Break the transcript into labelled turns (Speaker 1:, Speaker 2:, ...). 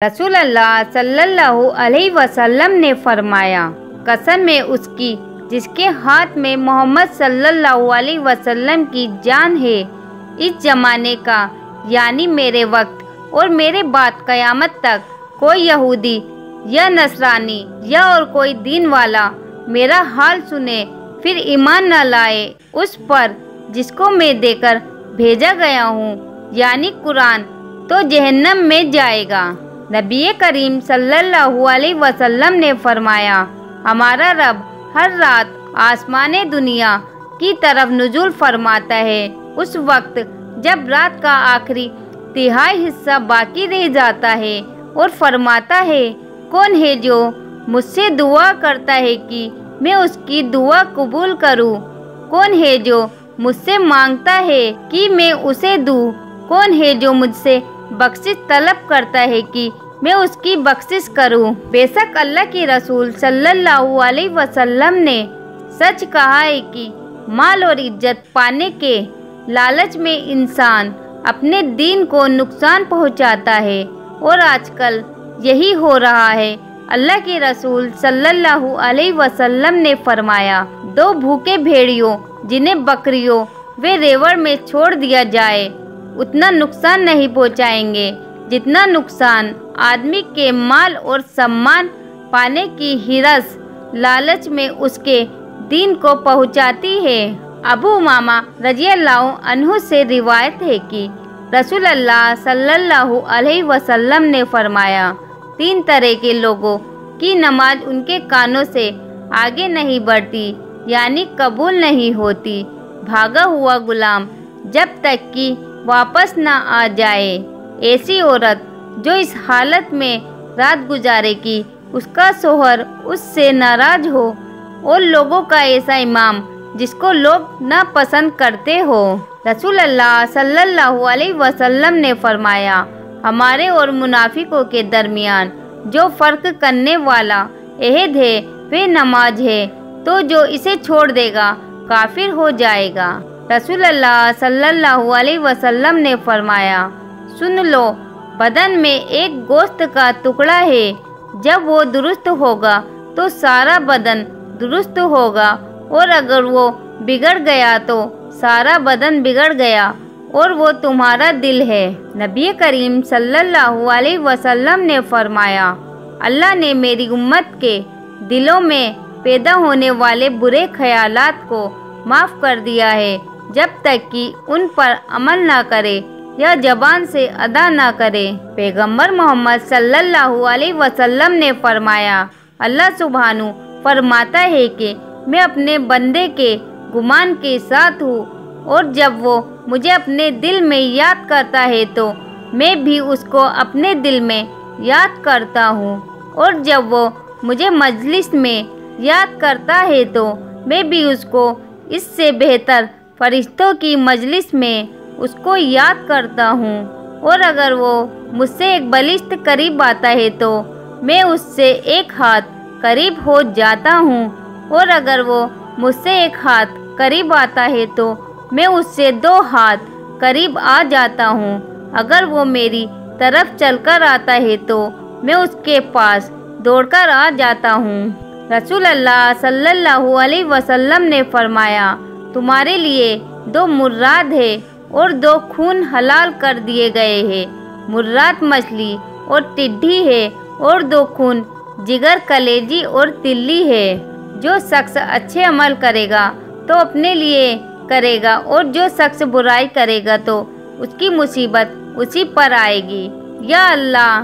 Speaker 1: रसूल अल्लाह सल्लल्लाहु अलैहि वसल्लम ने फरमाया, कसम है उसकी जिसके हाथ में मोहम्मद सल्लल्लाहु अलैहि वसल्लम की जान है, इस ज़माने का यानी मेरे वक्त और मेरे बाद क़यामत तक कोई यहूदी या नसरानी या और कोई दीन वाला मेरा हाल सुने फिर ईमान न लाए उस पर जिसको मैं देकर भेजा गया हूँ यानी कुरान, तो जहन्नम में जाएगा। नबी करीम सल्लल्लाहु अलैहि वसल्लम ने फरमाया, हमारा रब हर रात आसमाने दुनिया की तरफ नुज़ूल फरमाता है उस वक्त जब रात का आखिरी तिहाई हिस्सा बाकी रह जाता है और फरमाता है, कौन है जो मुझसे दुआ करता है कि मैं उसकी दुआ कबूल करूं? कौन है जो मुझसे मांगता है कि मैं उसे दूं? कौन है जो मुझसे बख्शिश तलब करता है कि मैं उसकी बख्शिश करूं? बेशक अल्लाह के रसूल सल्लल्लाहु अलैहि वसल्लम ने सच कहा है कि माल और इज्जत पाने के लालच में इंसान अपने दीन को नुकसान पहुंचाता है और आजकल यही हो रहा है। अल्लाह के रसूल सल्लल्लाहु अलैहि वसल्लम ने फरमाया, दो भूखे भेड़ियों जिन्हें बकरियों व रेवड़ में छोड़ दिया जाए उतना नुकसान नहीं पहुंचाएंगे जितना नुकसान आदमी के माल और सम्मान पाने की हिरस लालच में उसके दीन को पहुंचाती है। अबू उमामा रज़ियल्लाहु अन्हु से रिवायत है कि रसूल अल्लाह सल्लल्लाहु अलैहि वसल्लम ने फरमाया, तीन तरह के लोगों की नमाज उनके कानों से आगे नहीं बढ़ती यानी कबूल नहीं होती। भागा हुआ गुलाम जब तक कि वापस न आ जाए, ऐसी औरत जो इस हालत में रात गुजारेगी उसका शोहर उससे नाराज हो, और लोगों का ऐसा इमाम जिसको लोग ना पसंद करते हो। रसूल अल्लाह सल्लल्लाहु अलैहि वसल्लम ने फरमाया, हमारे और मुनाफिकों के दरमियान जो फ़र्क करने वाला अहद है वे नमाज है, तो जो इसे छोड़ देगा काफिर हो जाएगा। रसूल अल्लाह सल्लल्लाहु अलैहि वसल्लम ने फरमाया, सुन लो, बदन में एक गोश्त का टुकड़ा है, जब वो दुरुस्त होगा तो सारा बदन दुरुस्त होगा, और अगर वो बिगड़ गया तो सारा बदन बिगड़ गया, और वो तुम्हारा दिल है। नबी करीम सल्लल्लाहु अलैहि वसल्लम ने फरमाया, अल्लाह ने मेरी उम्मत के दिलों में पैदा होने वाले बुरे ख्यालात को माफ़ कर दिया है जब तक कि उन पर अमल ना करे या ज़बान से अदा ना करे। पैगम्बर मोहम्मद सल्लल्लाहु अलैहि वसल्लम ने फरमाया, अल्लाह सुब्हानु फरमाता है कि मैं अपने बंदे के गुमान के साथ हूँ, और जब वो मुझे अपने दिल में याद करता है तो मैं भी उसको अपने दिल में याद करता हूँ, और जब वो मुझे मजलिस में याद करता है तो मैं भी उसको इससे बेहतर फरिश्तों की मजलिस में उसको याद करता हूँ, और अगर वो मुझसे एक बलिष्ठ करीब आता है तो मैं उससे एक हाथ करीब हो जाता हूँ, और अगर वो मुझसे एक हाथ करीब आता है तो मैं उससे दो हाथ करीब आ जाता हूँ। अगर वो मेरी तरफ चलकर आता है तो मैं उसके पास दौड़कर आ जाता हूँ। रसूल अल्लाह सल्लल्लाहु अलैहि वसल्लम ने फरमाया, तुम्हारे लिए दो मुर्राद है और दो खून हलाल कर दिए गए हैं। मुर्राद मछली और टिड्डी है, और दो खून जिगर, कलेजी और तिल्ली है। जो शख्स अच्छे अमल करेगा तो अपने लिए करेगा, और जो शख्स बुराई करेगा तो उसकी मुसीबत उसी पर आएगी। या अल्लाह